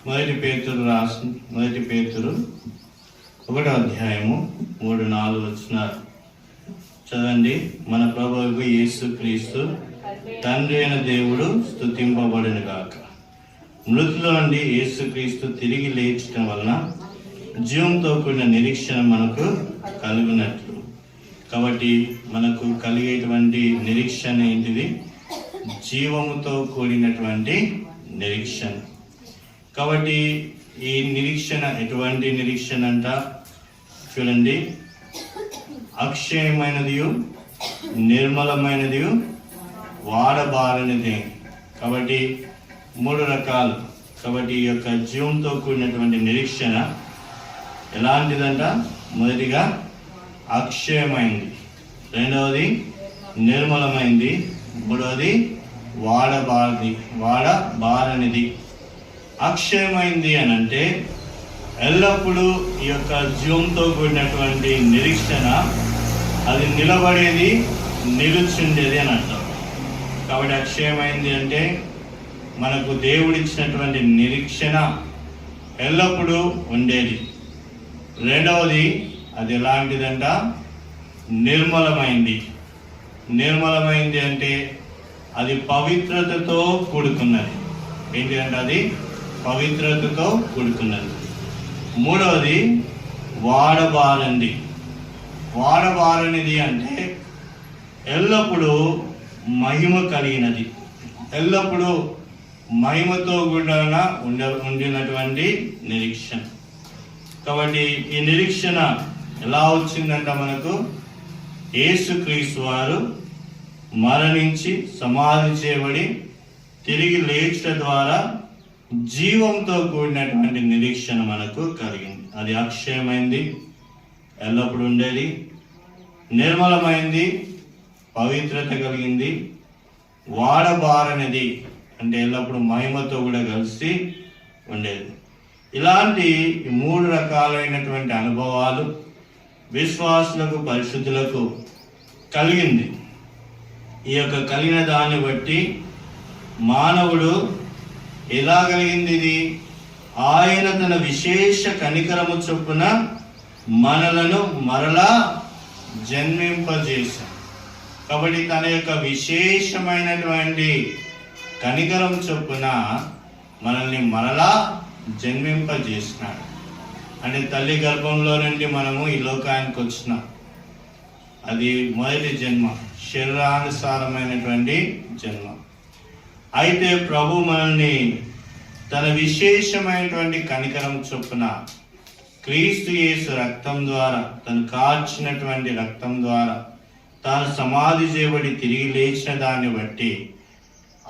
మొదటి పేతురు 1వ అధ్యాయము 3-4 వచనాలు చదవండి. మన ప్రభువు యేసు క్రీస్తు తండ్రి అయిన దేవుడు స్తుతింపబడును గాక. మృతుల నుండి యేసు క్రీస్తు తిరిగి లేచడం వలన జీవంతో కూడిన నిరీక్షణ మనకు కలుగునట్లు. కాబట్టి మనకు కలిగేటువంటి నిరీక్షణ ఏంటిది? జీవముతో కూడినటువంటి నిరీక్షణ. కాబట్టి ఈ నిరీక్షణ ఎటువంటి నిరీక్షణ అంట? చూడండి, అక్షయమైనది, నిర్మలమైనది, వాడబారనిది. కాబట్టి 3 రకాలు. కాబట్టి ఈ యొక్క జీవంతో కూడినటువంటి నిరీక్షణ ఎలాంటిదంట? మొదటిగా అక్షయమైంది, రెండవది నిర్మలమైంది, మూడవది వాడబారనిది. అక్షయమైంది అని అంటే ఎల్లప్పుడూ ఈ యొక్క జీవంతో కూడినటువంటి నిరీక్షణ అది నిలబడేది, నిలుచుండేది అని అంటాం. కాబట్టి అక్షయమైంది అంటే మనకు దేవుడిచ్చినటువంటి నిరీక్షణ ఎల్లప్పుడూ ఉండేది. రెండవది అది ఎలాంటిదంట? నిర్మలమైంది. నిర్మలమైంది అంటే అది పవిత్రతతో కూడుకున్నది. ఏంటిదంటే అది పవిత్రతతో కూడుకున్నది. మూడవది వాడబారనిది. వాడబారనిది అంటే ఎల్లప్పుడూ మహిమ కలిగినది, ఎల్లప్పుడూ మహిమతో కూడా ఉండినటువంటి నిరీక్షణ. కాబట్టి ఈ నిరీక్షణ ఎలా వచ్చిందంట? మనకు యేసుక్రీస్తు వారు మరణించి సమాధి చేయబడి తిరిగి లేచడం ద్వారా జీవంతో కూడినటువంటి నిరీక్షణ మనకు కలిగింది. అది అక్షయమైంది, ఎల్లప్పుడూ ఉండేది, నిర్మలమైంది, పవిత్రత కలిగింది, వాడబారనిది అంటే ఎల్లప్పుడూ మహిమతో కూడా కలిసి ఉండేది. ఇలాంటి 3 రకాలైనటువంటి అనుభవాలు విశ్వాసులకు, పరిశుద్ధులకు కలిగింది. ఈ యొక్క కలిగిన దాన్ని బట్టి మానవుడు ఎలా కలిగింది? ఇది ఆయన తన విశేష కనికరము చొప్పున మనలను మరలా జన్మింపజేశాడు. కాబట్టి తన యొక్క విశేషమైనటువంటి కనికరం చొప్పున మనల్ని మరలా జన్మింపజేసినాడు. అంటే తల్లి గర్భంలో నుండి మనము ఈ లోకానికి వచ్చినాం. అది మొదటి జన్మ, శరీరానుసారమైనటువంటి జన్మ. అయితే ప్రభు మనల్ని తన విశేషమైనటువంటి కనికరం చొప్పున క్రీస్తు యేసు రక్తం ద్వారా, తను కార్చినటువంటి రక్తం ద్వారా, తాను సమాధి చేయబడి తిరిగి లేచిన దాన్ని బట్టి,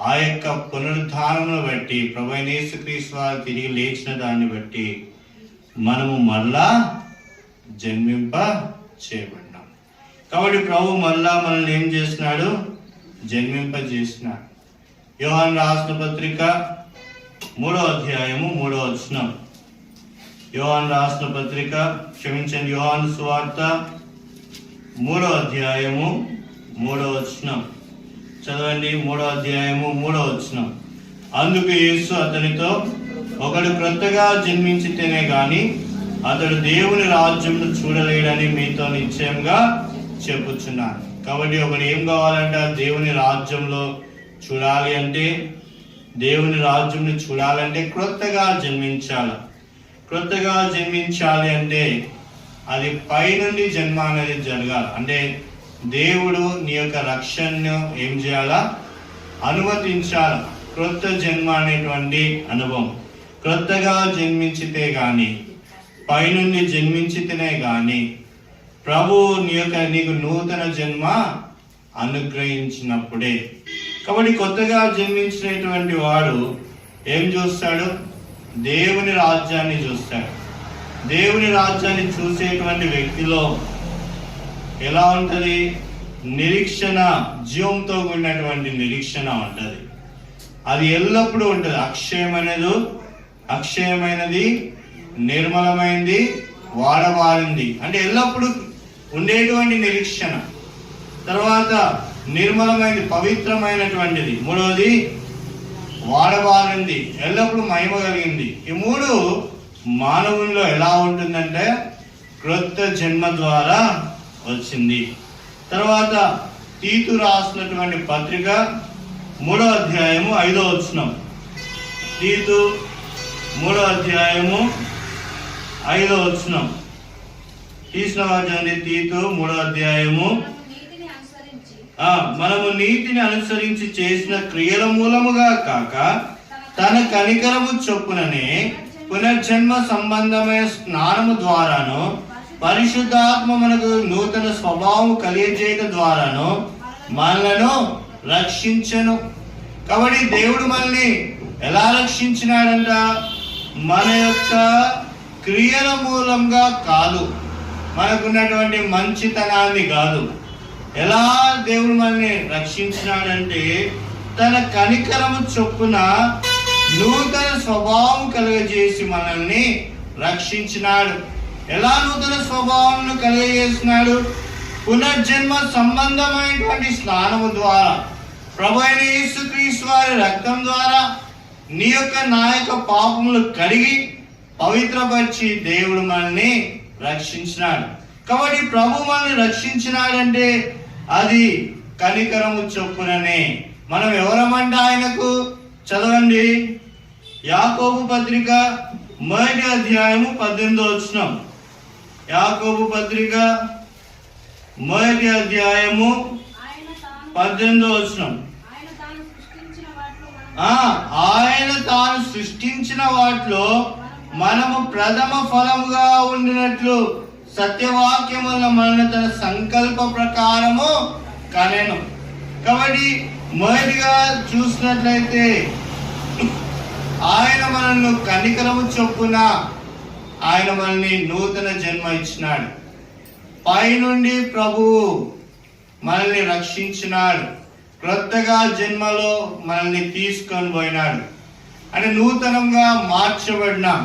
ఆ యొక్క పునరుద్ధానమును బట్టి, ప్రభు అయిన యేసుక్రీస్తు వారు తిరిగి లేచిన దాన్ని బట్టి మనము మరలా జన్మింప చేయబడినాం. కాబట్టి ప్రభు మరలా మనల్ని ఏం చేసినాడు? జన్మింప చేసినాడు. యోహాను రాసిన పత్రిక 3వ అధ్యాయము 3వ వచనం. యోహాను రాసిన పత్రిక, క్షమించండి, యోహాను సువార్త 3వ అధ్యాయము 3వ వచనం చదవండి. 3వ అధ్యాయము 3వ వచనం. అందుకు యేసు అతనితో, ఒకడు క్రొత్తగా జన్మించితేనే గాని అతడు దేవుని రాజ్యంను చూడలేడని మీతో నిశ్చయంగా చెప్పుచున్నాను. కాబట్టి ఒకడు ఏం కావాలంటే దేవుని రాజ్యంలో చూడాలి అంటే, దేవుని రాజ్యంని చూడాలంటే క్రొత్తగా జన్మించాలి. క్రొత్తగా జన్మించాలి అంటే అది పైనుండి జన్మ అనేది జరగాలి. అంటే దేవుడు నీ యొక్క రక్షణను ఏం చేయాలా? అనుమతించాలి. క్రొత్త జన్మ అనేటువంటి అనుభవం. క్రొత్తగా జన్మించితే గాని, పైనుండి జన్మించితేనే గాని ప్రభు నీకు నూతన జన్మ అనుగ్రహించినప్పుడే. కాబట్టి కొత్తగా జన్మించినటువంటి వాడు ఏం చూస్తాడు? దేవుని రాజ్యాన్ని చూస్తాడు. దేవుని రాజ్యాన్ని చూసేటువంటి వ్యక్తిలో ఎలా ఉంటుంది? నిరీక్షణ, జీవంతో కూడినటువంటి నిరీక్షణ ఉంటుంది. అది ఎల్లప్పుడూ ఉంటుంది. అక్షయమైనది, నిర్మలమైనది, వాడబారింది అంటే ఎల్లప్పుడూ ఉండేటువంటి నిరీక్షణ. తర్వాత నిర్మలమైనది, పవిత్రమైనటువంటిది. మూడవది వాడబారింది, ఎల్లప్పుడూ మహిమ కలిగింది. ఈ మూడు మానవుల్లో ఎలా ఉంటుందంటే క్రొత్త జన్మ ద్వారా వచ్చింది. తర్వాత తీతు రాసినటువంటి పత్రిక 3వ అధ్యాయము 5వ వచనం. తీతు 3వ అధ్యాయము 5వ వచనం తీసిన వాచండి. తీతు 3వ అధ్యాయము. మనము నీతిని అనుసరించి చేసిన క్రియల మూలముగా కాక తన కనికరము చొప్పుననే పునర్జన్మ సంబంధమైన స్నానము ద్వారాను పరిశుద్ధాత్మ మనకు నూతన స్వభావం కలిగజేయట ద్వారాను మనలను రక్షించను. కాబట్టి దేవుడు మనల్ని ఎలా రక్షించినాడంట? మన యొక్క క్రియల మూలంగా కాదు, మనకున్నటువంటి మంచితనాన్ని కాదు. ఎలా దేవుడు మనల్ని రక్షించినాడంటే తన కనికరము చొప్పున నూతన స్వభావం కలుగజేసి మనల్ని రక్షించినాడు. ఎలా నూతన స్వభావం కలుగజేసినాడు? పునర్జన్మ సంబంధమైనటువంటి స్నానము ద్వారా, ప్రభు అయిన యేసుక్రీస్తు వారి రక్తం ద్వారా నీ యొక్క నా యొక్క పాపములు కడిగి పవిత్రపరిచి దేవుడు మనల్ని రక్షించినాడు. కాబట్టి ప్రభు మనల్ని రక్షించినాడంటే అది కనికరము చొప్పుననే. మనం ఎవరమంటే ఆయనకు, చదవండి యాకోబు పత్రిక 1వ అధ్యాయము 18వ వచనం. యాకోబు పత్రిక 1వ అధ్యాయము 18వ వచనం. ఆయన తాను సృష్టించిన వాటిలో మనము ప్రథమ ఫలముగా ఉండినట్లు సత్యవాక్యం వల్ల మనల్ని తన సంకల్ప ప్రకారము కనెను. కాబట్టి మొదటిగా చూసినట్లయితే ఆయన మనల్ని కనికరము చొప్పున ఆయన మనల్ని నూతన జన్మ ఇచ్చినాడు. పైనుండి ప్రభువు మనల్ని రక్షించినాడు. క్రొత్తగా జన్మలో మనల్ని తీసుకొని పోయినాడు. అంటే నూతనంగా మార్చబడినాం,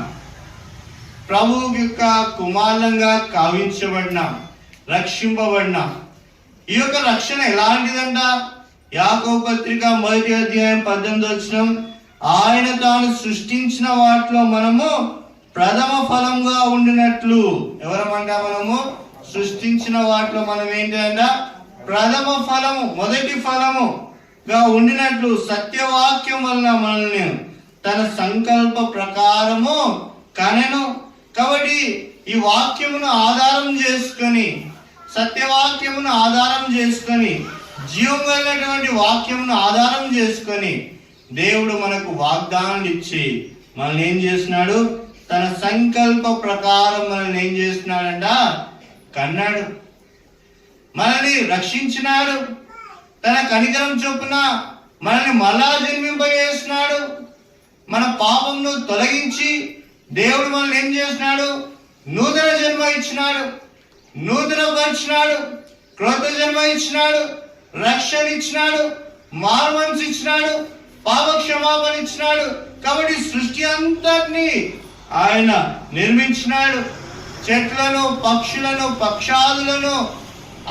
ప్రభువు యొక్క కుమారులంగా కావించబడినాం, రక్షింపబడినాం. ఈ యొక్క రక్షణ ఎలాంటిదంట? యాకోబు పత్రిక 1వ అధ్యాయం 18వ వచనం. ఆయన తాను సృష్టించిన వాటిలో మనము ప్రథమ ఫలంగా ఉండినట్లు. ఎవరమంట? మనము సృష్టించిన వాటిలో మనం ఏంటంట? ప్రథమ ఫలము, మొదటి ఫలముగా ఉండినట్లు సత్యవాక్యం వలన మనల్ని తన సంకల్ప ప్రకారము కనెను. కాబట్టి ఈ వాక్యమును ఆధారం చేసుకొని, సత్యవాక్యమును ఆధారం చేసుకొని, జీవం కలిగినటువంటి వాక్యమును ఆధారం చేసుకొని దేవుడు మనకు వాగ్దానాలు ఇచ్చి మనల్ని ఏం చేస్తున్నాడు? తన సంకల్ప ప్రకారం మనల్ని ఏం చేస్తున్నాడంట? కన్నాడు, మనల్ని రక్షించినాడు. తన కనికరం చొప్పున మనల్ని మళ్ళా జన్మింపజేస్తున్నాడు. మన పాపంను తొలగించి దేవుడు మనల్ని ఏం చేసినాడు? నూతన జన్మ ఇచ్చినాడు, నూతన పరిచినాడు, క్రొత్త జన్మ ఇచ్చినాడు, రక్షణ ఇచ్చినాడు, మారుమనసు ఇచ్చినాడు, పాప క్షమాపణ ఇచ్చినాడు. కాబట్టి సృష్టి అంతటిని ఆయన నిర్మించినాడు. చెట్లను, పక్షులను, పక్షాదులను,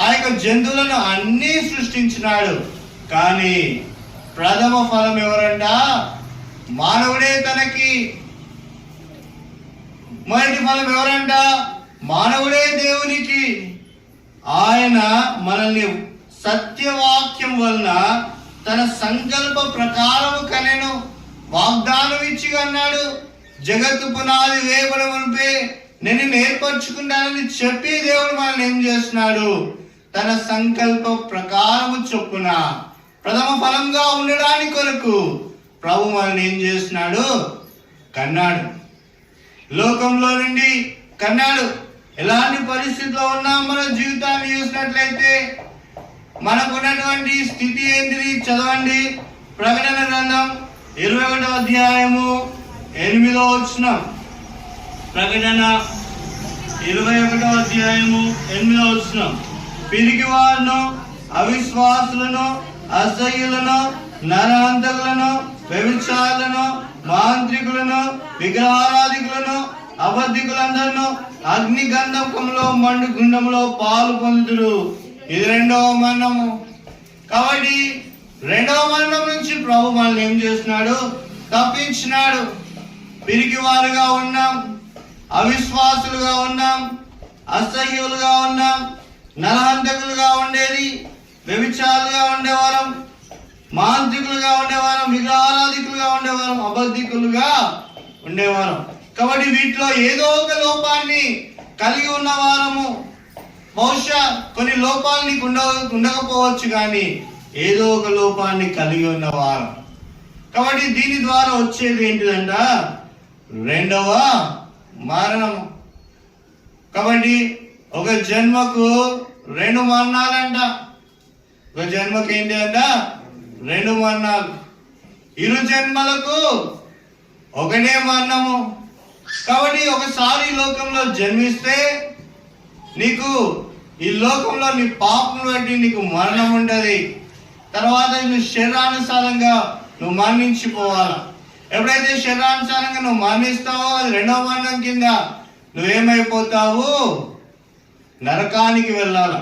ఆ యొక్క జంతువులను అన్నీ సృష్టించినాడు. కానీ ప్రథమ ఫలం ఎవరంట? మానవుడే తనకి. మొదటి ఫలం ఎవరంట? మానవుడే దేవునికి. ఆయన మనల్ని సత్యవాక్యం వలన తన సంకల్ప ప్రకారము కనెను. వాగ్దానం ఇచ్చి అన్నాడు, జగత్తు పునాది వేయబడి మునిపే నేను ఏర్పరచుకుంటానని చెప్పి దేవుడు మనల్ని ఏం చేస్తున్నాడు? తన సంకల్ప ప్రకారము చొప్పున ప్రథమ ఫలంగా ఉండడానికి కొరకు ప్రభు మనల్ని ఏం చేస్తున్నాడు? కన్నాడు. లోకంలో నుండి కన్నాడు. ఎలాంటి పరిస్థితిలో ఉన్నా మన జీవితాన్ని చూసినట్లయితే మనకున్నటువంటి స్థితి ఏంటిది? చదవండి ప్రకటన గ్రంథం 21వ అధ్యాయము 8వ వచనం. ప్రకటన 21వ అధ్యాయము 8వ వచనం. పిరికి వారును, అవిశ్వాసులను, అసహ్యులను, నరహంతకులను, వ్యభిచారులను, మాంత్రికులను, విగ్రహారాధికులను, అబద్ధికులందరూ అగ్ని గంధకంలో మండు గుండంలో పాలు పొందుతురు. ఇది రెండవ మరణము. కాబట్టి రెండవ మరణం నుంచి ప్రభు మనల్ని ఏం చేస్తున్నాడు? తప్పించినాడు. పిరికి వారుగా ఉన్నాం, అవిశ్వాసులుగా ఉన్నాం, అసహ్యులుగా ఉన్నాం, నరహంతకులుగా ఉండేది, వ్యభిచారులుగా ఉండేవారం, మాంత్రికులుగా ఉండేవారం, విగ్రహారాధికులుగా ఉండేవారం, అబద్ధికులుగా ఉండేవారం. కాబట్టి వీటిలో ఏదో ఒక లోపాన్ని కలిగి ఉన్న వారము. బహుశా కొన్ని లోపాలు నీకు ఉండకపోవచ్చు, కానీ ఏదో ఒక లోపాన్ని కలిగి ఉన్నవారు. కాబట్టి దీని ద్వారా వచ్చేది ఏంటిదంట? రెండవ మరణం. కాబట్టి ఒక జన్మకు 2 మరణాలంట. ఒక జన్మకు ఏంటి అంట? 2 మరణాలు. 2 జన్మలకు 1 మరణము. కాబట్టి ఒకసారి ఈ లోకంలో జన్మిస్తే నీకు ఈ లోకంలో నీ పాపం బట్టి నీకు మరణం ఉంటది. తర్వాత నువ్వు శరీరానుసారంగా నువ్వు మరణించిపోవాలి. ఎప్పుడైతే శరీరానుసారంగా నువ్వు మరణిస్తావో అది 2వ మరణం కింద నువ్వేమైపోతావు? నరకానికి వెళ్ళాలి.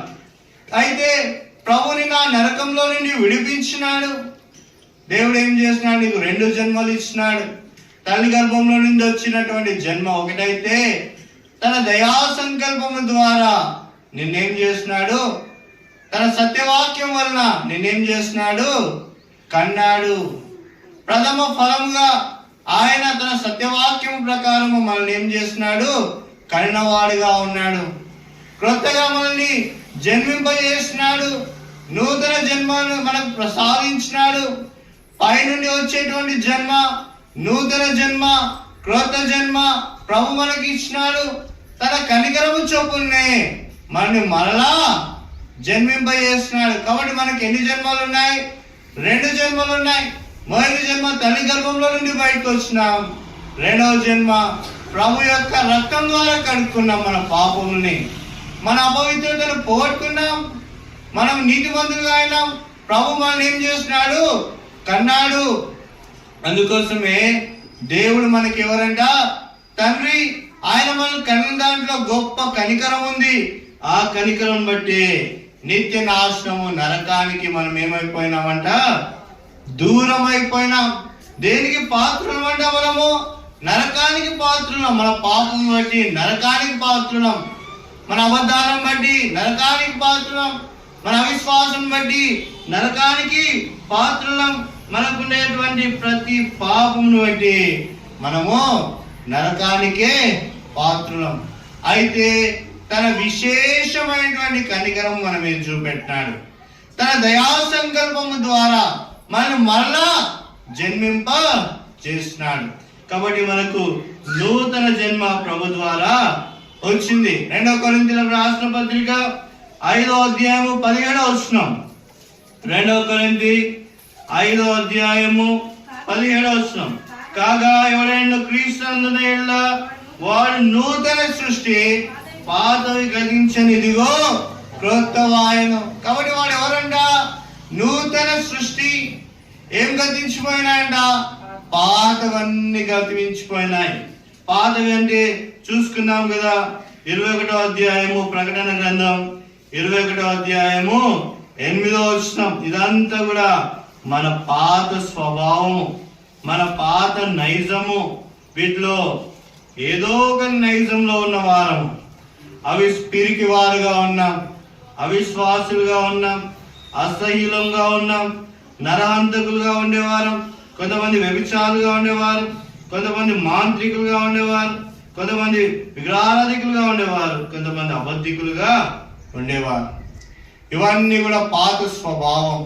అయితే ప్రభుని నా నరకంలో నుండి విడిపించినాడు. దేవుడు ఏం చేసినాడు? నీకు 2 జన్మలు ఇచ్చినాడు. తల్లి గర్భంలో నుండి వచ్చినటువంటి జన్మ ఒకటైతే, తన దయా సంకల్పము ద్వారా నిన్నేం చేసినాడు? తన సత్యవాక్యం వలన నిన్నేం చేసినాడు? కన్నాడు. ప్రథమ ఫలముగా ఆయన తన సత్యవాక్యం ప్రకారము మనల్ని ఏం చేసినాడు? కనినవాడుగా ఉన్నాడు. క్రొత్తగా మనల్ని జన్మింపజేసినాడు. నూతన జన్మను మనకు ప్రసాదించినాడు. పైనుండి వచ్చేటువంటి జన్మ, నూతన జన్మ, క్రొత్త జన్మ ప్రభు మనకి ఇచ్చినాడు. తన కనికరము చొప్పునే మనల్ని మరలా జన్మింపజేస్తున్నాడు. కాబట్టి మనకి ఎన్ని జన్మలు ఉన్నాయి? 2 జన్మలు ఉన్నాయి. మొదటి జన్మ తల్లి గర్భంలో నుండి బయటకు వచ్చినాం. 2వ జన్మ ప్రభు యొక్క రక్తం ద్వారా కడుక్కున్నాం మన పాపముని, మన అపవిత్రతను పోగొట్టుకున్నాం, మనం నీతిమంతులుగా అయినాం. ప్రభు మనల్ని ఏం చేస్తున్నాడు? కన్నాడు. అందుకోసమే దేవుడు మనకి ఎవరంట? తండ్రి. ఆయన మనల్ని కన్న దాంట్లో గొప్ప కనికరం ఉంది. ఆ కనికరం బట్టి నిత్య నాశనము, నరకానికి మనం ఏమైపోయినామంట? దూరం అయిపోయినాం. దేనికి పాత్రులం అంట? మనము నరకానికి పాత్రులం. మన పాపం బట్టి నరకానికి పాత్రులం. మన అబద్ధాలను బట్టి నరకానికి పాత్రులం. మన అవిశ్వాసం బట్టి నరకానికి పాత్రులం. మనకుండేటువంటి ప్రతి పాపమును బట్టి మనము నరకానికే పాత్రులం. అయితే తన విశేషమైనటువంటి కనికరం మన మీద చూపెట్టినాడు. తన దయా సంకల్పము ద్వారా మనం మరలా జన్మింప చేస్తున్నాడు. కాబట్టి మనకు నూతన జన్మ ప్రభు ద్వారా వచ్చింది. 2 కొరింథీయులకు రాసిన పత్రిక 5వ అధ్యాయము 17వ వచనం. 2 కొరింథీ 5వ అధ్యాయము 17వ వచనం. కాగా ఎవరైనా క్రీస్తునందున ఎడల వాడు నూతన సృష్టి, పాతవి గతించనిదిగో క్రొత్తవాయను. కాబట్టి వాడు ఎవరంట? నూతన సృష్టి. ఏం గతించిపోయినాయంట? పాతవన్నీ గతించిపోయినాయి. పాతవి అంటే చూసుకున్నాం కదా, 21వ అధ్యాయము ప్రకటన గ్రంథం 21వ అధ్యాయము 8వ వచనం. ఇదంతా కూడా మన పాత స్వభావము, మన పాత నైజము. వీటిలో ఏదో ఒక నైజంలో ఉన్న వారము. అవి పిరికి వారుగా ఉన్నాం, అవిశ్వాసులుగా ఉన్నాం, అసహ్యులంగా ఉన్నాం, నరహంతకులుగా ఉండేవారు, కొంతమంది వ్యభిచారులుగా ఉండేవారు, కొంతమంది మాంత్రికులుగా ఉండేవారు, కొంతమంది విగ్రహారాధికులుగా ఉండేవారు, కొంతమంది అబద్ధికులుగా ఉండేవారు. ఇవన్నీ కూడా పాత స్వభావం.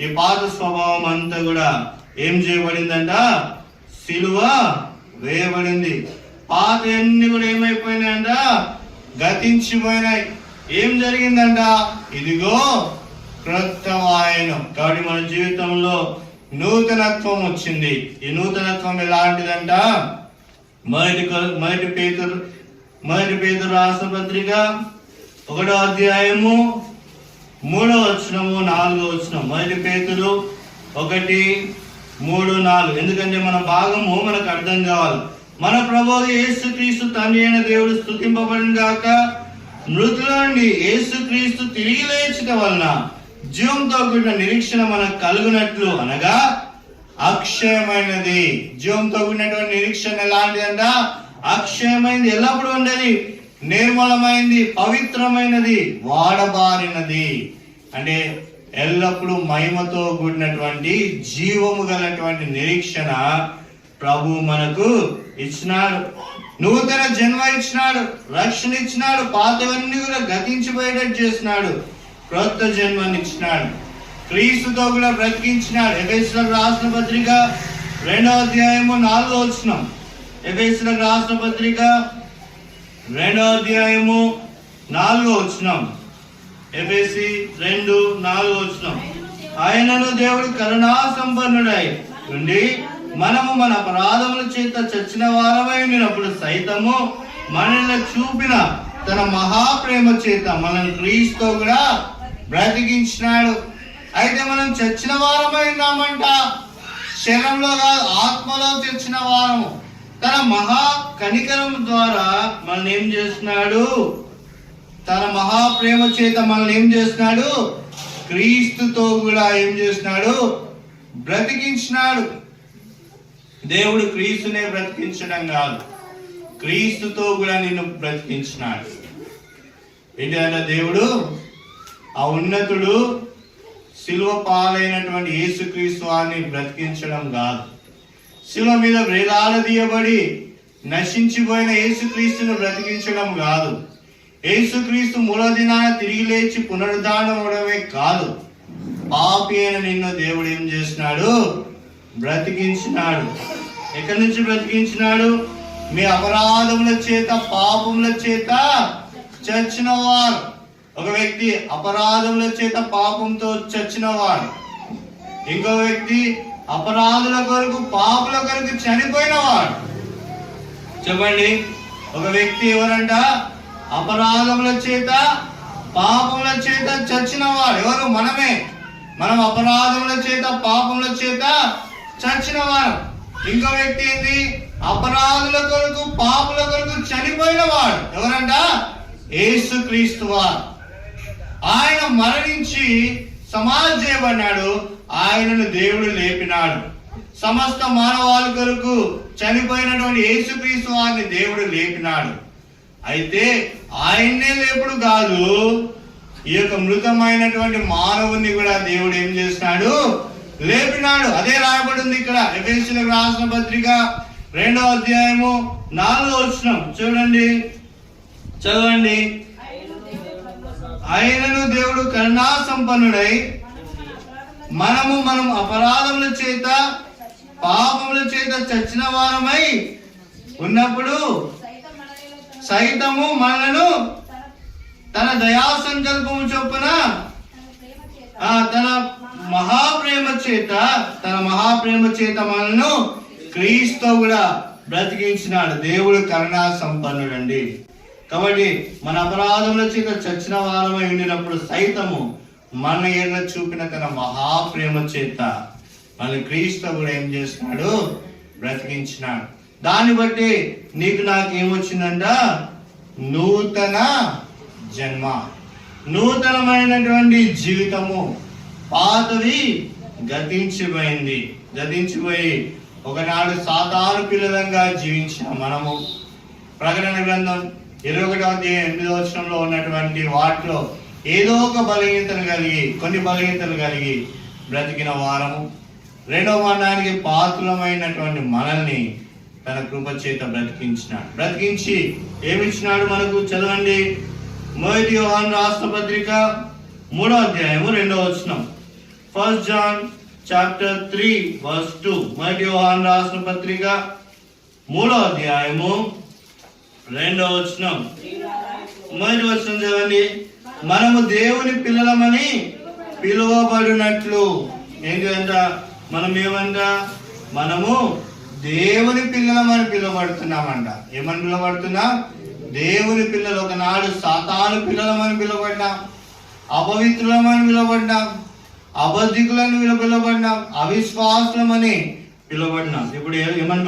ఈ పాత స్వభావం అంతా కూడా ఏం చేయబడిందంట? సిలువ వేయబడింది. పాత అన్ని కూడా ఏమైపోయినాయంట? గతించిపోయినాయి. ఏం జరిగిందంట? ఇదిగో క్రొత్త వాయనం. కాబట్టి మన జీవితంలో నూతనత్వం వచ్చింది. ఈ నూతనత్వం ఎలాంటిదంట? మొదటి పేతురు రాసిన పత్రిక 1వ అధ్యాయము 3వ వచనము 4వ వచనం. మొదటి పేతురు 1, 3, 4. ఎందుకంటే మన భాగము మనకు అర్థం కావాలి. మన ప్రభువు యేసుక్రీస్తు తండ్రి అయిన దేవుడు స్తుతింపబడును గాక. మృతుల నుండి యేసుక్రీస్తు తిరిగి లేచుట వలన జీవంతో కూడిన నిరీక్షణ మనకు కలుగునట్లు అనగా అక్షయమైనది. జీవంతో కూడినటువంటి నిరీక్షణ ఎలాంటిదంట? అక్షయమైనది, ఎల్లప్పుడూ ఉండేది, నిర్మలమైనది, పవిత్రమైనది, వాడబారినది. అంటే ఎల్లప్పుడూ మహిమతో కూడినటువంటి జీవము గలటువంటి నిరీక్షణ ప్రభు మనకు ఇచ్చినాడు. నూతన జన్మ ఇచ్చినాడు, రక్షణ ఇచ్చినాడు, పాతవన్నీ కూడా గతించిపోయేటట్టు చేసినాడు, క్రొత్త జన్మని ఇచ్చినాడు, క్రీస్తుతో కూడా బ్రతికించినాడు. ఎఫెసీయులకు రాసిన పత్రిక 2వ అధ్యాయము 4వ వచనం. ఎఫెసీయులకు రాసిన పత్రిక 2వ అధ్యాయము 4వ వచనం. ఎఫెసీ 2:4 వచనం. ఆయనను దేవుడు కరుణా సంపన్నుడై ఉండి మనము మన అపరాధముల చేత చచ్చిన వారమై ఉన్నప్పుడు సైతము మనల్ని చూపిన తన మహాప్రేమ చేత మనల్ని క్రీస్తుతో కూడా బ్రతికించినాడు. అయితే మనం చచ్చిన వారమై ఉన్నామంట, శరీరంలో కాదు, ఆత్మలో చచ్చిన వారము. తన మహా కనికరం ద్వారా మనల్ని ఏం చేస్తున్నాడు? తన మహాప్రేమ చేత మనల్ని ఏం చేస్తున్నాడు? క్రీస్తుతో కూడా ఏం చేస్తున్నాడు? బ్రతికించినాడు. దేవుడు క్రీస్తునే బ్రతికించడం కాదు, క్రీస్తుతో కూడా నిన్ను బ్రతికించినాడు. ఏంటంటే దేవుడు ఆ ఉన్నతుడు శిలువ పాలైనటువంటి యేసుక్రీస్తు వారిని బ్రతికించడం కాదు, శిలువ మీద వేలాడదీయబడి నశించిపోయిన యేసుక్రీస్తును బ్రతికించడం కాదు, యేసుక్రీస్తు మూడో దినాన తిరిగి లేచి పునరుద్ధానం అవడమే కాదు, పాపి అయిన నిన్ను దేవుడు ఏం చేసినాడు? బ్రతికించినాడు. ఎక్కడి నుంచి బ్రతికించినాడు? మీ అపరాధముల చేత, పాపముల చేత చచ్చిన వారు. ఒక వ్యక్తి అపరాధముల చేత పాపంతో చచ్చిన వాడు, ఇంకో వ్యక్తి అపరాధుల కొరకు, పాపుల కొరకు చనిపోయిన వాడు. చెప్పండి, ఒక వ్యక్తి ఎవరంట? అపరాధముల చేత, పాపముల చేత చచ్చిన వాడు. ఎవరు? మనమే. మనం అపరాధముల చేత, పాపముల చేత చచ్చిన వారు. ఇంకో వ్యక్తి ఏంటి? అపరాధుల కొరకు, పాపుల కొరకు చనిపోయిన వాడు. ఎవరంట? యేసుక్రీస్తు వారు. ఆయన మరణించి సమాధి చేయబడినాడు, ఆయనను దేవుడు లేపినాడు. సమస్త మానవాళి కొరకు చనిపోయినటువంటి యేసుక్రీస్తు వారిని దేవుడు లేపినాడు. అయితే ఆయన్నే లేపుడు కాదు, ఈ యొక్క మృతమైనటువంటి మానవుని కూడా దేవుడు ఏం చేసినాడు? లేపినాడు. అదే రాయబడింది ఇక్కడ ఎఫెసీయులకు రాసిన పత్రిక 2వ అధ్యాయము 4వ వచనం. చూడండి, చదవండి. ఆయనను దేవుడు కరుణా సంపన్నుడై మనం అపరాధముల చేత, పాపముల చేత చచ్చిన వారమై ఉన్నప్పుడు సైతము మనలను తన దయా సంకల్పము చొప్పున తన మహాప్రేమ చేత మనను క్రీస్తు కూడా బ్రతికించినాడు. దేవుడు కరుణా సంపన్నుడండి. కాబట్టి మన అపరాధముల చేత చచ్చిన వారమై ఉండినప్పుడు సైతము మన ఎడల చూపిన తన మహాప్రేమ చేత మన క్రీస్తు కూడా ఏం చేస్తున్నాడు? బ్రతికించినాడు. దాన్ని బట్టి నీకు నాకు ఏమొచ్చిందంట? నూతన జన్మ, నూతనమైనటువంటి జీవితము. పాతవి గతించిపోయి ఒకనాడు సాతాను పిల్లలంగా జీవించిన మనము ప్రకటన గ్రంథం 21వ అధ్యాయం 8వ వచనంలో ఉన్నటువంటి వాటిలో ఏదో ఒక కొన్ని బలహీనతలు కలిగి బ్రతికిన వారము. రెండవ మరణానికి పాత్రమైనటువంటి మనల్ని తన కృప చేత బ్రతికించి ఏమిచ్చినాడు మనకు? చదవండి. మొదటి యోహాను రాసిన పత్రిక 3వ అధ్యాయము 2వ వచనం. 1 John chapter 3 verse 2. మొదటి యోహాను రాసిన పత్రిక 3వ అధ్యాయము 2వ వచనం. మొదటి వచనం చదవండి. మనము దేవుని పిల్లలమని పిలువబడినట్లు. ఏంటంట? మనం ఏమంట? మనము దేవుని పిల్లలమని పిలువబడుతున్నామంట. ఏమని పిలువబడుతున్నా? దేవుని పిల్లలు. ఒకనాడు సాతాను పిల్లలమని పిలువబడ్డాం, అపవిత్రులమని పిలువబడ్డాం, అబద్ధికులను పిలువబడినాం, అవిశ్వాసులమని పిలువబడినాం. ఇప్పుడు ఏమని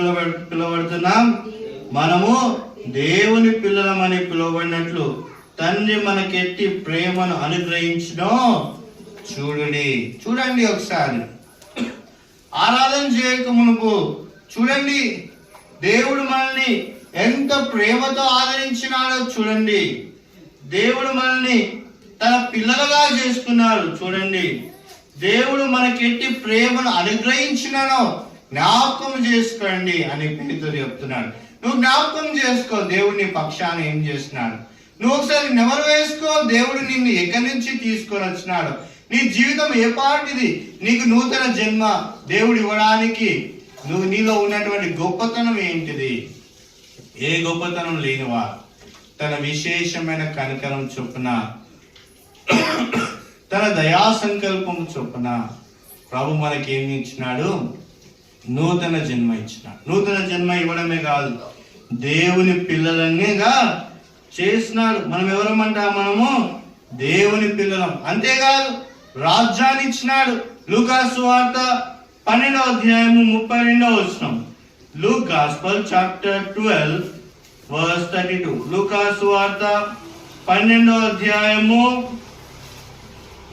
పిలువబడుతున్నాం? మనము దేవుని పిల్లలమని పిలువబడినట్లు తండ్రి మనకెట్టి ప్రేమను అనుగ్రహించడం చూడండి ఒకసారి. ఆరాధన చేయక మునుపు చూడండి దేవుడు మనల్ని ఎంత ప్రేమతో ఆదరించినాడో చూడండి. దేవుడు మనల్ని తన పిల్లలుగా చేసుకున్నాడు చూడండి. దేవుడు మనకెట్టి ప్రేమను అనుగ్రహించినానో జ్ఞాపకం చేసుకోండి అని పేతురు చెప్తున్నాడు. నువ్వు జ్ఞాపకం చేసుకో దేవుడిని పక్షాన ఏం చేస్తున్నాడు. నువ్వు ఒకసారి నెమరు వేసుకో, దేవుడు నిన్ను ఎక్కడి నుంచి తీసుకొని వచ్చినాడు, నీ జీవితం ఏ పాటిది, నీకు నూతన జన్మ దేవుడు ఇవ్వడానికి నీలో ఉన్నటువంటి గొప్పతనం ఏంటిది? ఏ గొప్పతనం లేనివా తన విశేషమైన కనికరం చొప్పున, తన దయా సంకల్పం చొప్పున ప్రభు మనకి ఏమి ఇచ్చినాడు? నూతన జన్మ ఇచ్చినాడు. నూతన జన్మ ఇవ్వడమే కాదు, దేవుని పిల్లలన్నీగా చేసినాడు. మనం ఎవరమంటా? మనము దేవుని పిల్లలం. అంతేకాదు రాజ్యాన్ని ఇచ్చినాడు. లూకా సువార్త 12వ అధ్యాయము 32వ వచనం. Luke gospel chapter 12 verse 32. లూకా సువార్త 12వ అధ్యాయము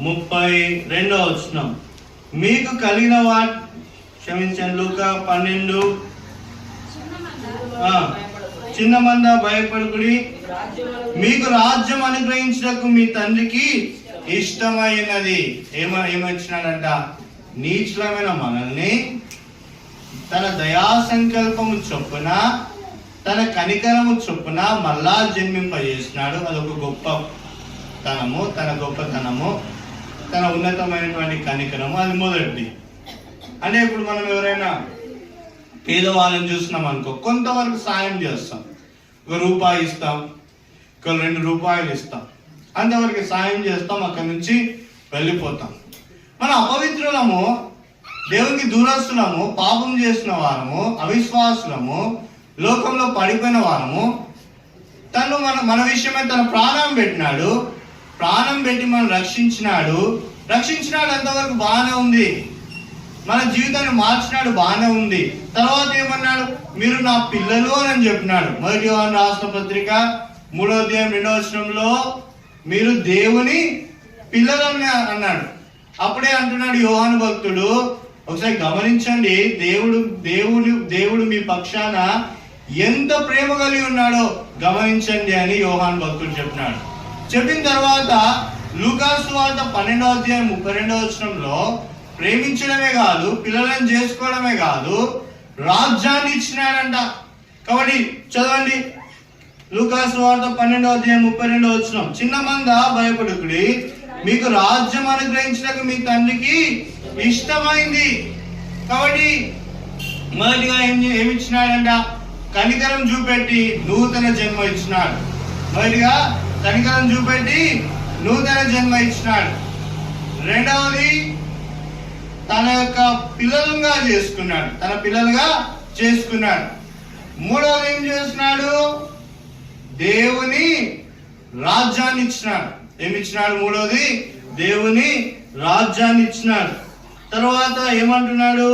32వ వచనం. మీకు కలిగిన క్షమించండి, లూకా 12 చిన్న మంద భయపడుకుడి, మీకు రాజ్యం అనుగ్రహించడానికి మీ తండ్రికి ఇష్టమైనది. ఏమొచ్చినాడంట? నీచులమైన మనల్ని తన దయా సంకల్పము చొప్పున, తన కనికరము చొప్పున మళ్ళా జన్మింపజేసినాడు. అదొక గొప్పతనము, తన గొప్పతనము, తన ఉన్నతమైనటువంటి కనికరము. అది మొదటిది. అంటే ఇప్పుడు మనం ఎవరైనా పేదవాళ్ళని చూస్తున్నాం అనుకో, కొంతవరకు సాయం చేస్తాం. ₹1 ఇస్తాం, 2 రూపాయలు ఇస్తాం, అంతవరకు సాయం చేస్తాం, అక్కడి నుంచి వెళ్ళిపోతాం. మన అపవిత్రులము, దేవునికి దూరస్తులము, పాపం చేసిన వారము, అవిశ్వాసులము, లోకంలో పడిపోయిన వారము, తను మన విషయమై తన ప్రాణం పెట్టినాడు. ప్రాణం పెట్టి మనం రక్షించినాడు. అంతవరకు బాగానే ఉంది. మన జీవితాన్ని మార్చినాడు, బాగానే ఉంది. తర్వాత ఏమన్నాడు? మీరు నా పిల్లలు అని చెప్పినాడు. 1 యోహాను రాసిన పత్రిక 3వ అధ్యాయం 2వ వచనంలో మీరు దేవుని పిల్లలని అన్నాడు. అప్పుడే అంటున్నాడు యోహాను భక్తుడు, ఒకసారి గమనించండి, దేవుడు మీ పక్షాన ఎంత ప్రేమ కలిగి ఉన్నాడో గమనించండి అని యోహాను భక్తుడు చెప్పినాడు. చెప్పిన తర్వాత లూకా సువార్త 12వ అధ్యాయం 32వ వచనంలో ప్రేమించడమే కాదు, పిల్లలను చేసుకోవడమే కాదు, రాజ్యాన్ని ఇచ్చినాడంట. కాబట్టి చదవండి, లూకా సువార్త 12వ అధ్యాయం 32వ వచనం. చిన్న మంద భయపడుకుడి, మీకు రాజ్యం అనుగ్రహించడానికి మీ తండ్రికి ఇష్టమైంది. కాబట్టి మొదటిగా ఏమి ఇచ్చినాడంట? కనికరం చూపెట్టి నూతన జన్మ ఇచ్చినాడు. మొదటిగా కనికరం చూపెట్టి నూతన జన్మ ఇచ్చినాడు. రెండవది తన యొక్క పిల్లలుగా చేసుకున్నాడు. మూడవది ఏం చేస్తున్నాడు? దేవుని రాజ్యాన్ని ఇచ్చినాడు. ఏమిచ్చినాడు? మూడవది దేవుని రాజ్యాన్ని ఇచ్చినాడు. తర్వాత ఏమంటున్నాడు?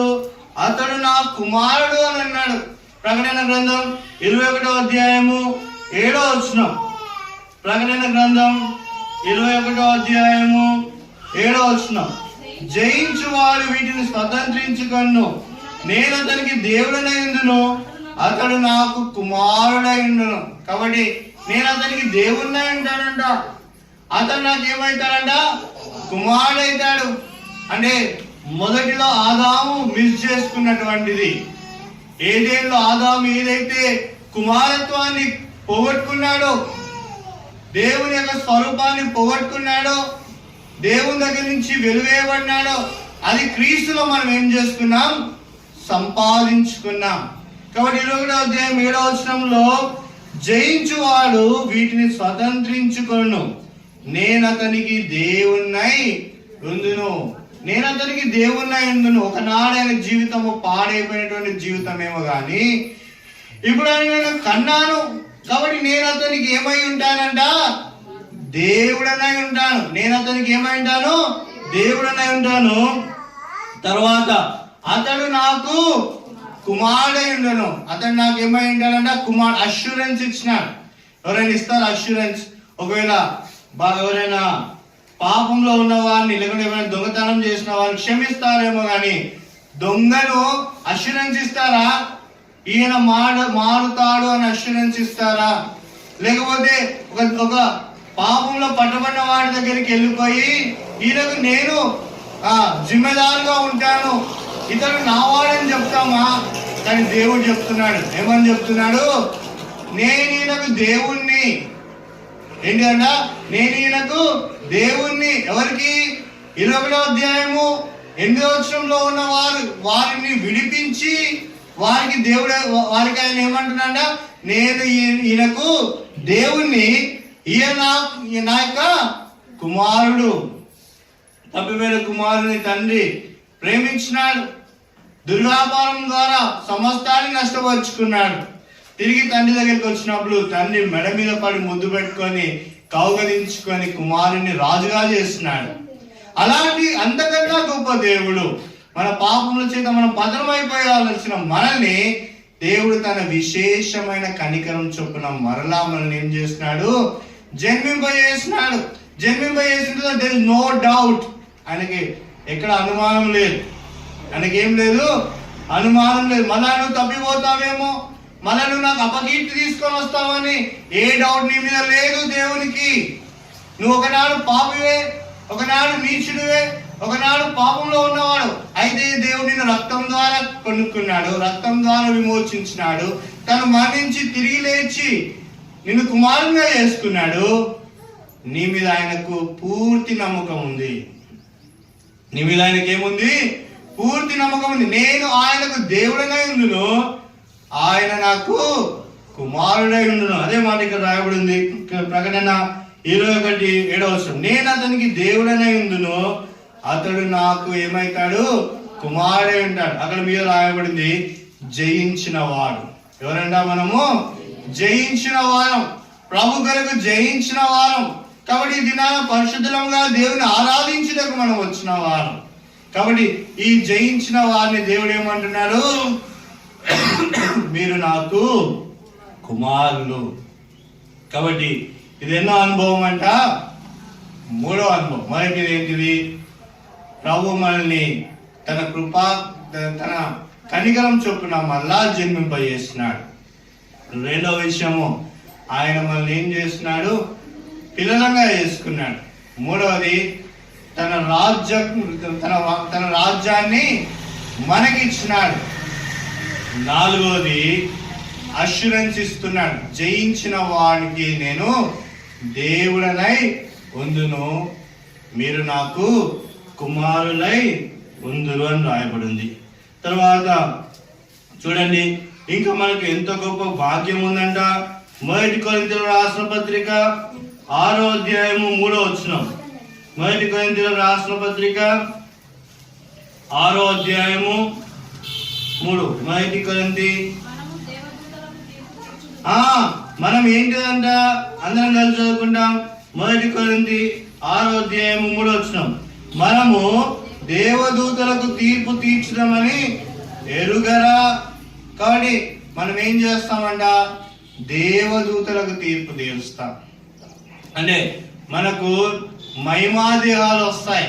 అతడు నా కుమారుడు అని అన్నాడు. ప్రకటన గ్రంథం 21వ అధ్యాయము 7వ వచనం. ప్రకటన గ్రంథం 21వ అధ్యాయము 7వ వచనం. జయించు వాడు వీటిని స్వతంత్రించుకొను, నేను అతనికి దేవుడనై ఉందును, అతడు నాకు కుమారుడై ఉండును. కాబట్టి నేను అతనికి దేవుడినై ఉంటానంట, అతను నాకు ఏమవుతాడంట? కుమారుడైతాడు. అంటే మొదటిలో ఆదాము మిస్ చేసుకున్నటువంటిది. ఏదేంలో ఆదాము ఏదైతే కుమారత్వాన్ని పోగొట్టుకున్నాడో, దేవుని యొక్క స్వరూపాన్ని పోగొట్టుకున్నాడో, దేవుని దగ్గర నుంచి వెలువేయబడినాడో, అది క్రీస్తులో మనం ఏం చేసుకున్నాం? సంపాదించుకున్నాం. కాబట్టి 21వ అధ్యాయం 7వ వచనంలో జయించువాడు వీటిని స్వతంత్రించుకొను, నేను అతనికి దేవుణ్ణై ఉందును. ఒకనాడు ఆయన జీవితము పాడైపోయినటువంటి జీవితమేమో కానీ ఇప్పుడు ఆయన కన్నాను. కాబట్టి నేను అతనికి ఏమై ఉంటానంట? దేవుడనై ఉంటాను. దేవుడనై ఉంటాను. తర్వాత అతడు నాకు కుమారుడై ఉండను. అతడు నాకు ఏమై ఉంటాడంట? అష్యూరెన్స్ ఇచ్చినాడు. ఎవరైనా ఇస్తారు అష్యూరెన్స్? ఒకవేళ ఎవరైనా పాపంలో ఉన్న వారిని, లేకుంటే ఏమైనా దొంగతనం చేసిన వారిని క్షమిస్తారేమో కానీ దొంగను అష్యూరెన్స్ ఇస్తారా? ఈయన మారుతాడు అని అష్యూరెన్స్ ఇస్తారా? లేకపోతే ఒక పాపంలో పట్టబడిన వాడి దగ్గరికి వెళ్ళిపోయి ఈయనకు నేను జిమ్మెదారుగా ఉంటాను, ఇతను నావాడని చెప్తామా? కానీ దేవుడు చెప్తున్నాడు, ఏమని చెప్తున్నాడు? నేను ఈయనకు దేవుణ్ణి. ఏంటంట? నేను ఈయనకు దేవుణ్ణి. ఎవరికి? 21వ అధ్యాయము 8వ వచనంలో ఉన్న వారిని విడిపించి వారికి వారికి ఆయన ఏమంటున్నాడా? నేను ఈయనకు దేవుణ్ణి, ఈయన నా యొక్క కుమారుడు. తప్పిపోయిన కుమారుని తండ్రి ప్రేమించినాడు, దుర్వ్యాపారం ద్వారా సమస్తాన్ని నష్టపరుచుకున్నాడు. తిరిగి తండ్రి దగ్గరికి వచ్చినప్పుడు తండ్రి మెడ మీద పడి ముద్దు పెట్టుకొని కౌగలించుకొని కుమారుని రాజుగా చేస్తున్నాడు. అలాంటి అంతకన్నా గొప్ప దేవుడు మన పాపముల చేత మనం భద్రమైపోయాల్సిన మనల్ని దేవుడు తన విశేషమైన కనికరం చొప్పున మరలా మనల్ని ఏం చేస్తున్నాడు? జన్మింపజేసినాడు. జన్మింపజేసిన దేర్ ఇస్ నో డౌట్. ఆయనకి ఎక్కడ అనుమానం లేదు, ఆయనకేం లేదు, అనుమానం లేదు. మళ్ళా నువ్వు తప్పిపోతావేమో, మళ్ళా నువ్వు నాకు అపకీర్తి తీసుకొని వస్తావని ఏ డౌట్ నీ మీద లేదు దేవునికి. నువ్వు ఒకనాడు పాపివే, ఒకనాడు నీచుడివే, ఒకనాడు పాపంలో ఉన్నవాడు. అయితే దేవుడు నిన్ను రక్తం ద్వారా కొనుక్కున్నాడు, రక్తం ద్వారా విమోచించినాడు. తను మరణించి తిరిగి లేచి నిన్ను కుమారునిగా చేసుకున్నాడు. నీ మీద ఆయనకు పూర్తి నమ్మకం ఉంది. నీ మీద ఆయనకి ఏముంది? పూర్తి నమ్మకం ఉంది. నేను ఆయనకు దేవుడనై ఉండును, ఆయన నాకు కుమారుడై ఉండును. అదే మాట ఇక్కడ రాయబడి ఉంది. ప్రకటన 21:7. నేను అతనికి దేవుడనై ఉండును, అతడు నాకు ఏమైతాడు? కుమారుడై ఉంటాడు. అక్కడ మీద రాయబడింది జయించిన వాడు. ఎవరంట? మనము జయించిన వారం, ప్రభు కొరకు జయించిన వారం. కాబట్టి ఈ దినాన పరిశుద్ధంగా దేవుని ఆరాధించడానికి మనం వచ్చిన వారం. కాబట్టి ఈ జయించిన వారిని దేవుడు ఏమంటున్నాడు? మీరు నాకు కుమారులు. కాబట్టి ఇది ఎన్నో అనుభవం అంట? 3వ అనుభవం. మొదటిది ఏంటిది? ప్రభు మనల్ని తన కృప, తన కనికరం చొప్పున మళ్ళా జన్మింపజేస్తున్నాడు. 2వ విషయము, ఆయన మనల్ని ఏం చేస్తున్నాడు? పిల్లలంగా చేసుకున్నాడు. 3వది, తన రాజ్యాన్ని మనకిచ్చినాడు. 4వది, అష్యూరెన్స్ ఇస్తున్నాడు. జయించిన వాడికి నేను దేవుడనై ఉందును, మీరు నాకు కుమారులై ఉందురు అని రాయబడింది. తర్వాత చూడండి, ఇంకా మనకు ఎంతో గొప్ప భాగ్యం ఉందంట. 1 కొరింథీయులకు రాసిన పత్రిక 6వ అధ్యాయము 3వ వచనం. 1 కొరింథీయులకు రాసిన పత్రిక 6వ అధ్యాయము 3. 1 కొరింథీ మనం ఏంటిదంట? అందరం కలిసి చదువుకుంటాం. 1 కొరింథీ 6వ అధ్యాయము 3వ వచనం. మనము దేవదూతలకు తీర్పు తీర్చుదామని ఎరుగరా? కాబట్టి మనం ఏం చేస్తామంట? దేవదూతలకు తీర్పు తీరుస్తాం. అంటే మనకు మహిమాదేహాలు వస్తాయి,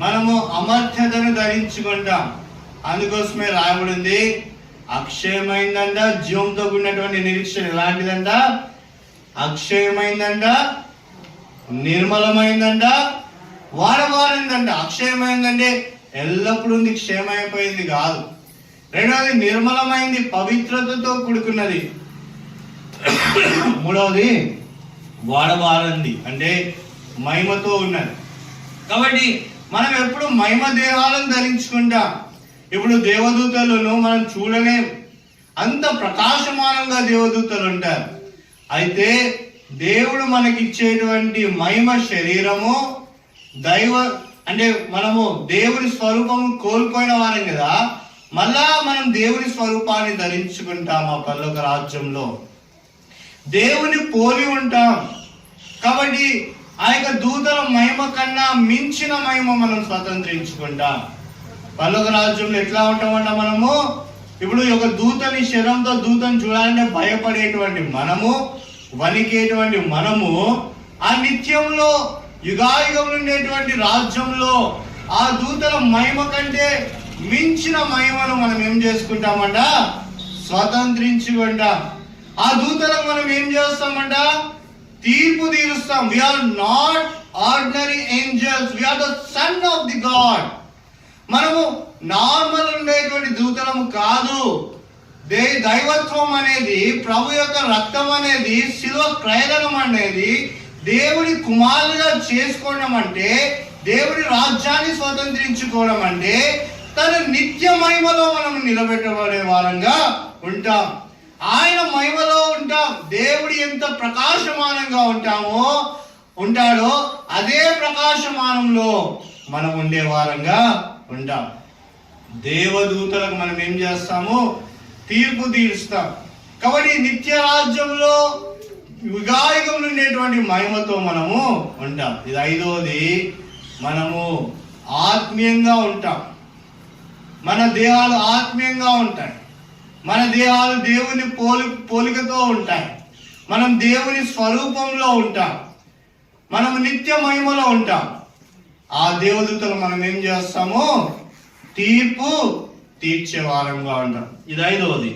మనము అమర్త్యతను ధరించుకుంటాం. అందుకోసమే రాయబడింది అక్షయమైందంట, జీవంతో కూడినటువంటి నిరీక్షణ ఎలాంటిదంట? అక్షయమైందంట, నిర్మలమైందంట, వాడవారిందంట. అక్షయమైందంటే ఎల్లప్పుడూ క్షేమైపోయింది కాదు. 2వది నిర్మలమైంది, పవిత్రతతో కూడుకున్నది. 3వది వాడవారంది, అంటే మహిమతో ఉన్నది. కాబట్టి మనం ఎప్పుడు మహిమ దేహాలను ధరించుకుంటాం. ఇప్పుడు దేవదూతలను మనం చూడలేం, అంత ప్రకాశమానంగా దేవదూతలు ఉంటారు. అయితే దేవుడు మనకిచ్చేటువంటి మహిమ శరీరము అంటే మనము దేవుని స్వరూపము కోల్పోయిన వారం కదా, మళ్ళా మనం దేవుని స్వరూపాన్ని ధరించుకుంటాం. ఆ పరలోక రాజ్యంలో దేవుని పోలి ఉంటాం. కాబట్టి ఆ యొక్క దూతల మహిమ కన్నా మించిన మహిమ మనం స్వతంత్రించుకుంటాం. పరలోక రాజ్యంలో ఎట్లా ఉంటామంట? మనము ఇప్పుడు ఒక దూతని శరంతో దూతని చూడాలంటే భయపడేటువంటి మనము, వణికేటువంటి మనము, ఆ నిత్యంలో యుగాయుగం ఉండేటువంటి రాజ్యంలో ఆ దూతల మహిమ కంటే మించిన మహిమను మనం ఏం చేసుకుంటామంట? స్వతంత్రించుకుంటాం. ఆ దూతలకు మనం ఏం చేస్తామంట? తీర్పు తీరుస్తాం. We are not ordinary angels, we are the son of the God. మనము నార్మల్ ఉండేటువంటి దూతలము కాదు. దైవత్వం అనేది, ప్రభు యొక్క రక్తం అనేది, శిలువ క్రయధనం అనేది, దేవుడి కుమారులుగా చేసుకోవడం అంటే, దేవుడి రాజ్యాన్ని స్వతంత్రించుకోవడం అంటే, తన నిత్య మహిమలో మనం నిలబెట్టబడే వారంగా ఉంటాం. ఆయన మహిమలో ఉంటాం. దేవుడు ఎంత ప్రకాశమానంగా ఉంటాడో అదే ప్రకాశమానంలో మనం ఉండే వారంగా ఉంటాం. దేవదూతలకు మనం ఏం చేస్తాము? తీర్పు తీరుస్తాం. కాబట్టి నిత్య రాజ్యంలో యుగాయుగం ఉండేటువంటి మహిమతో మనము ఉంటాం. ఇది ఐదవది, మనము ఆత్మీయంగా ఉంటాం. మన దేహాలు ఆత్మీయంగా ఉంటాయి. మన దేహాలు దేవుని పోలికతో ఉంటాయి. మనం దేవుని స్వరూపంలో ఉంటాం. మనం నిత్య మహిమలో ఉంటాం. ఆ దేవదూతలు మనం ఏం చేస్తాము? తీర్పు తీర్చే వారంగా ఉంటాం. ఇది ఐదవది.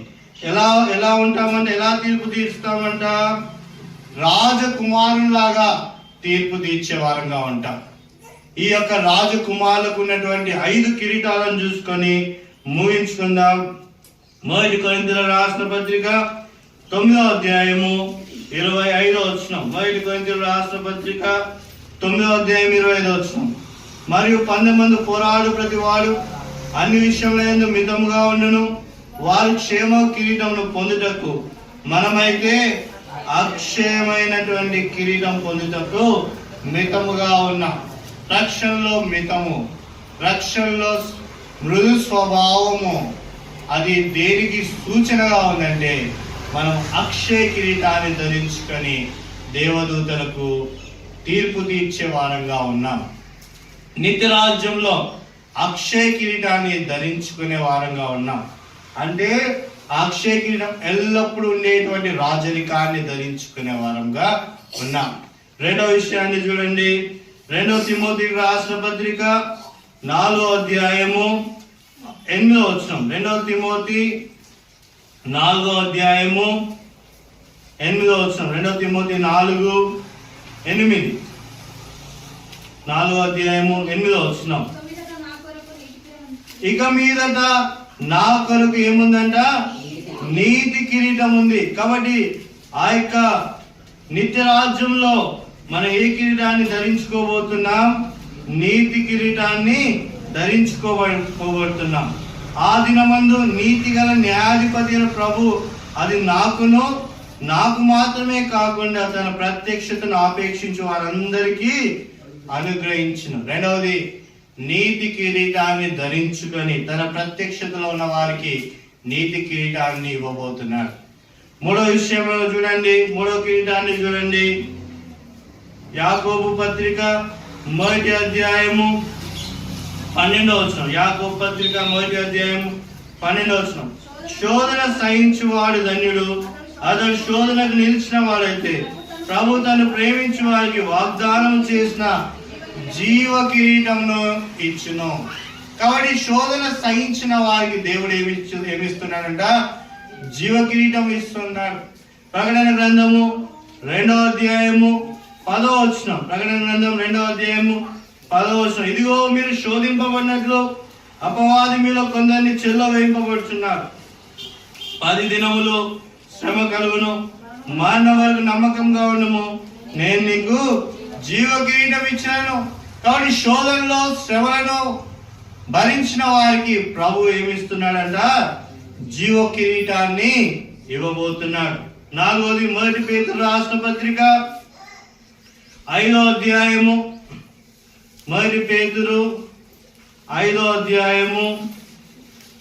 ఎలా ఉంటామంటే, ఎలా తీర్పు తీర్చుతామంట? రాజకుమారులాగా తీర్పు తీర్చే వారంగా ఉంటాం. ఈ యొక్క రాజకుమారులకు ఉన్నటువంటి 5 కిరీటాలను చూసుకొని ముగించుకుందాం. మొదటి కొరింథీయులకు రాసిన పత్రిక 9వ అధ్యాయము 25వ వచనం. మొదటి కొరింథీయులకు రాసిన పత్రిక 9వ అధ్యాయం 25వ వచనం. మరియు 10 మంది పోరాడు ప్రతి వాడు అన్ని విషయములందు మితముగా ఉండును, వారు క్షేమ కిరీటమును పొందుటకు, మనమైతే అక్షయమైనటువంటి కిరీటం పొందుటకు మితముగా ఉన్నాం. రక్షణలో మితము, రక్షణలో మృదు స్వభావము, అది దేనికి సూచనగా ఉందంటే, మనం అక్షయ కిరీటాన్ని ధరించుకొని దేవదూతలకు తీర్పు తీర్చే వారంగా ఉన్నాం. నిత్య రాజ్యంలో అక్షయ కిరీటాన్ని ధరించుకునే వారంగా ఉన్నాం. అంటే అక్షయ కిరీటం ఎల్లప్పుడూ ఉండేటువంటి రాజరికాన్ని ధరించుకునే వారంగా ఉన్నాం. రెండవ విషయాన్ని చూడండి. 2 తిమోతికి రాసిన పత్రిక 4వ అధ్యాయము 8వ వచనం. 2 తిమోతి 4వ అధ్యాయము 8వ వచనం. 2 తిమోతి 4:8. 4వ అధ్యాయము 8వ వచనం. ఇక మీదట నా కొరకు ఏముందంట? నీతి కిరీటం ఉంది. కాబట్టి ఆ యొక్క నిత్య రాజ్యంలో మనం ఏ కిరీటాన్ని ధరించుకోబోతున్నాం? నీతి కిరీటాన్ని ధరించుకోబోతున్నాం. ఆ దినమందు నీతి గల న్యాయాధిపతి ప్రభు అది నాకు మాత్రమే కాకుండా తన ప్రత్యక్షతను ఆపేక్షించు వారందరికీ అనుగ్రహించును. రెండవది, నీతి కిరీటాన్ని ధరించుకొని తన ప్రత్యక్షతలో ఉన్న వారికి నీతి కిరీటాన్ని ఇవ్వబోతున్నాడు. మూడో విషయంలో చూడండి, మూడో కిరీటాన్ని చూడండి. యాకోబు పత్రిక 1వ అధ్యాయము 12వ వచనం. యాకోబు పత్రిక 1వ అధ్యాయము 12వ వచనం. శోధన సహించువాడు ధన్యుడు, అతడు శోధనకు నిలిచిన వాడైతే ప్రభు తను ప్రేమించు వారికి వాగ్దానం చేసిన జీవ కిరీటంను ఇచ్చును. కాబట్టి శోధన సహించిన వారికి దేవుడు ఏమిస్తున్నాడంట? జీవ కిరీటం ఇస్తున్నాడు. ప్రకటన గ్రంథము 2వ అధ్యాయము 10వ వచనం. ప్రకటన గ్రంథం 2వ అధ్యాయము 10వ వచనం. ఇదిగో మీరు శోధింపబడినట్లు అపవాది మీలో కొందరిని చెల్లో వేయింపబడుతున్నారు. 10 దినములు శ్రమ కలుగును, మరణ వరకు నమ్మకంగా ఉండము, నేను నీకు జీవ కిరీటం ఇచ్చాను. కాబట్టి శోధనలో శ్రమలను భరించిన వారికి ప్రభు ఏమిస్తున్నాడంట? జీవ కిరీటాన్ని ఇవ్వబోతున్నాడు. 4వది, 1 పేతురు రాసిన పత్రిక 5వ అధ్యాయము. 1 పేతురు 5వ అధ్యాయము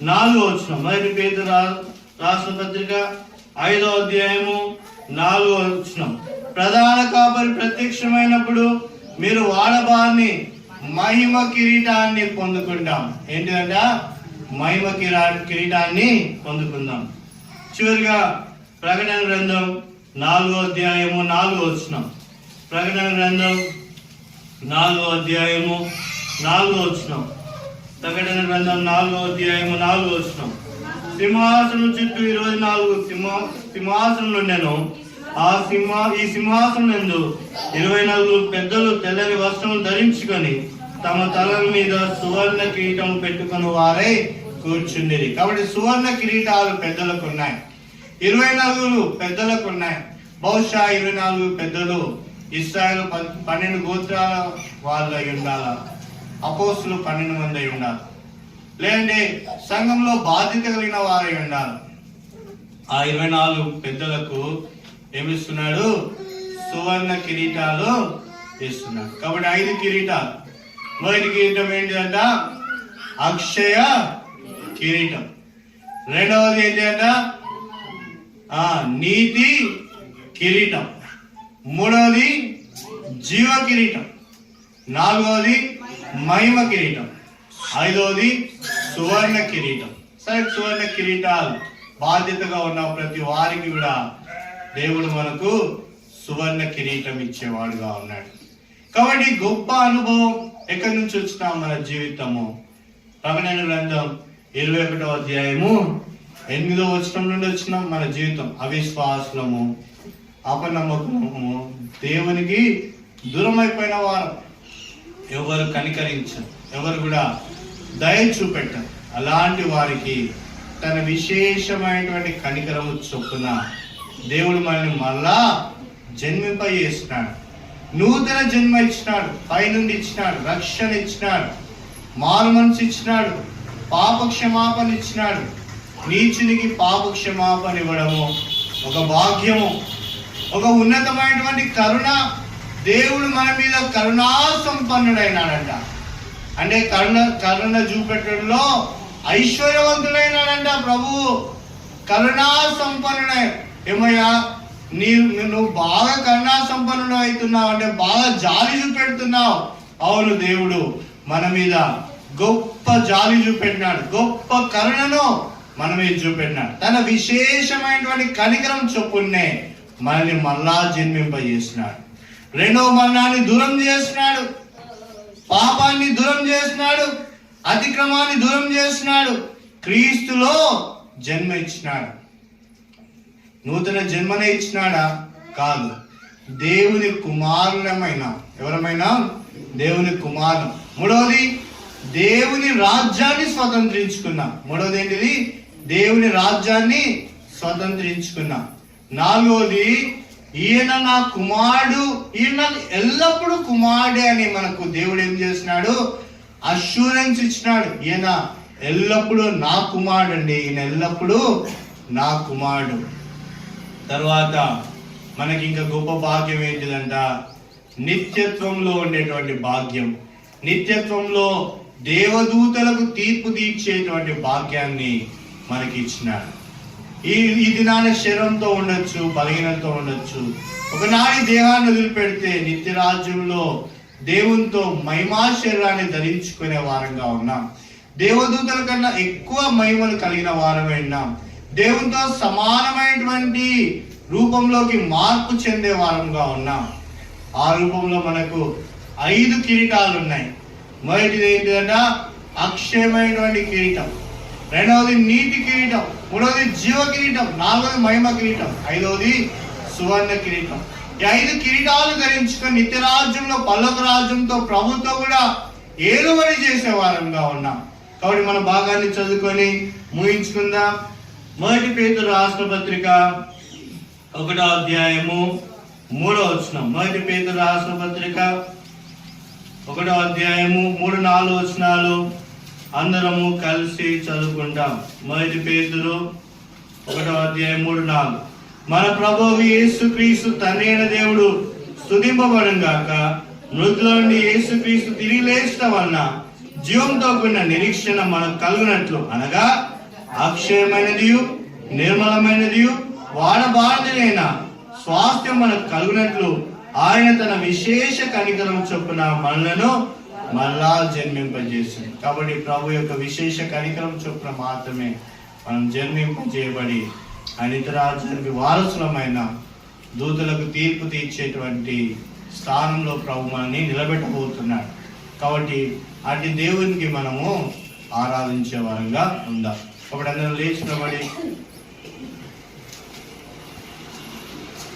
4వ వచనం. 1 పేతురు రాసిన పత్రిక 5వ అధ్యాయము 4వ వచనం. ప్రధాన కాపరి ప్రత్యక్షమైనప్పుడు మీరు వాడబారిని మహిమ కిరీటాన్ని పొందుకుంటాం. ఏంటిదంట? మహిమ కిరీటాన్ని పొందుకుందాం. చివరిగా ప్రకటన గ్రంథం 4వ అధ్యాయము 4వ వచనం. ప్రకటన గ్రంథం 4వ అధ్యాయము 4వ వచనం. ప్రకటన గ్రంథం 4వ అధ్యాయము 4వ వచనం. సింహాసనం చుట్టూ 24 సింహాసనలు ఉండెను. ఈ సింహాసనం నందు 24 పెద్దలు తెల్లని వస్త్రములు ధరించుకొని తమ తలల మీద సువర్ణ కిరీటం పెట్టుకుని వారై కూర్చుండేది. కాబట్టి సువర్ణ కిరీటాలు పెద్దలకు ఉన్నాయి, 24 పెద్దలకు ఉన్నాయి. బహుశా 24 పెద్దలు ఇశ్రాయేలు 12 గోత్రాల వాళ్ళు అయి ఉండాలా, అపోస్తులు 12 మంది అయి ఉండాలి, లేదంటే సంఘంలో బాధ్యత కలిగిన వారై ఉండాలి. ఆ 24 పెద్దలకు ఏమిస్తున్నాడు? సువర్ణ కిరీటాలు ఇస్తున్నాడు. కాబట్టి 5 కిరీటాలు. మొదటి కిరీటం ఏంటిదంట? అక్షయ కిరీటం. రెండవది ఏంటంట? నీతి కిరీటం. మూడవది జీవ కిరీటం. నాలుగవది మహిమ కిరీటం. ఐదవది సువర్ణ కిరీటం. సరే, సువర్ణ కిరీటాలు బాధ్యతగా ఉన్న ప్రతి వారికి కూడా దేవుడు మనకు సువర్ణ కిరీటం ఇచ్చేవాడుగా ఉన్నాడు. కాబట్టి గొప్ప అనుభవం ఎక్కడి నుంచి వచ్చినా మన జీవితము. ప్రకటన గ్రంథం 21వ అధ్యాయము 8వ వచనం నుండి వచ్చిన మన జీవితం అవిశ్వాసము, అపనమ్మకము, దేవునికి దూరం అయిపోయిన వారు, ఎవరు కనికరించరు, ఎవరు కూడా దయ చూపెట్టరు. అలాంటి వారికి తన విశేషమైనటువంటి కనికరము చొప్పున దేవుడు మనల్ని మళ్ళా జన్మింపజేసినాడు. నూతన జన్మ ఇచ్చినాడు, పైనుండి ఇచ్చినాడు, రక్షణ ఇచ్చినాడు, మారు మనసు ఇచ్చినాడు, పాప క్షమాపణ ఇచ్చినాడు. నీచునికి పాప క్షమాపణ ఇవ్వడము ఒక భాగ్యము, ఒక ఉన్నతమైనటువంటి కరుణ. దేవుడు మన మీద కరుణా సంపన్నుడైనాడంట. అంటే కరుణ చూపెట్టడంలో ఐశ్వర్యవంతుడైనాడంట ప్రభువు. కరుణా సంపన్నుడై, ఏమయ్యా నువ్వు బాగా కరుణా సంపన్నుడు అవుతున్నావు అంటే బాగా జాలి చూపెడుతున్నావు. అవును, దేవుడు మన మీద గొప్ప జాలి చూపెట్టినాడు, గొప్ప కరుణను మన మీద చూపెట్టినాడు. తన విశేషమైనటువంటి కనికరం చొప్పునే మనల్ని మళ్ళా జన్మింపజేసినాడు. రెండవ మరణాన్ని దూరం చేసినాడు, పాపాన్ని దూరం చేసినాడు, అతిక్రమాన్ని దూరం చేసినాడు, క్రీస్తులో జన్మ ఇచ్చినాడు. నూతన జన్మనే ఇచ్చినాడా? కాదు, దేవుని కుమారులమైన ఎవరమైనా దేవుని కుమారులు. మూడవది దేవుని రాజ్యాన్ని స్వతంత్రించుకున్నాం. మూడవది ఏంటిది? దేవుని రాజ్యాన్ని స్వతంత్రించుకున్నాం. నాలుగవది ఈయన నా కుమారుడు, ఈయన ఎల్లప్పుడూ కుమారుడే అని మనకు దేవుడు ఏం చేసినాడు? అష్యూరెన్స్ ఇచ్చినాడు. ఈయన ఎల్లప్పుడూ నా కుమారుడు అండి, ఈయన ఎల్లప్పుడూ నా కుమారుడు. తర్వాత మనకి ఇంకా గొప్ప భాగ్యం ఏంటిదంట? నిత్యత్వంలో ఉండేటువంటి భాగ్యం. నిత్యత్వంలో దేవదూతలకు తీర్పు తీర్చేటువంటి భాగ్యాన్ని మనకి ఇచ్చినాడు. ఈ దినాన శరీరంతో ఉండొచ్చు, బలహీనతో ఉండొచ్చు, ఒకనాటి దేహాన్ని వదిలిపెడితే నిత్య రాజ్యంలో దేవునితో మహిమా శరీరాన్ని ధరించుకునే వారంగా ఉన్నాం. దేవదూతల కన్నా ఎక్కువ మహిమను కలిగిన వారమే ఉన్నాం. దేవునితో సమానమైనటువంటి రూపంలోకి మార్పు చెందే వారంగా ఉన్నాం. ఆ రూపంలో మనకు 5 కిరీటాలు ఉన్నాయి. మొదటిది ఏంటిదంట? అక్షయమైనటువంటి కిరీటం. రెండవది నీతి కిరీటం. మూడవది జీవ కిరీటం. నాలుగవది మహిమ కిరీటం. ఐదవది సువర్ణ కిరీటం. ఈ 5 కిరీటాలు ధరించుకొని నిత్య రాజ్యంలో పరలోక రాజ్యంతో ప్రభుత్వం కూడా ఏలుబడి చేసే వారంగా ఉన్నాం. కాబట్టి మన భాగాన్ని చదువుకొని ముగించుకుందాం. మొదటి పేతురు రాసిన పత్రిక 1వ అధ్యాయము 3వ వచనం. మొదటి పేతురు రాసిన పత్రిక 1వ అధ్యాయము 3, 4 వచనాలు అందరము కలిసి చదువుకుంటాం. మొదటి పేతురు 1వ అధ్యాయం 3, 4. మన ప్రభువు యేసుక్రీస్తు తండ్రి అయిన దేవుడు స్తుతింపబడును గాక. మృతుల నుండి యేసుక్రీస్తు తిరిగి లేచడం వలన జీవంతో కూడిన నిరీక్షణ మనకు కలుగునట్లు, అనగా అక్షయమైనది, నిర్మలమైనది, వాడబారదైన స్వాస్థ్యం మనకు కలుగునట్లు ఆయన తన విశేష కనికరం చొప్పున మనలను మళ్ళా జన్మింపజేసింది. కాబట్టి ప్రభు యొక్క విశేష కనికరం చొప్పున మాత్రమే మనం జన్మింపజేయబడి ఆయన రాజ్యానికి వారసులమైన దూతలకు తీర్పు తీర్చేటువంటి స్థానంలో ప్రభు మనల్ని నిలబెట్టబోతున్నాడు. కాబట్టి అటు దేవునికి మనము ఆరాధించే వారంగా ఉందాం. కాబట్టి అందరం లేచినబడి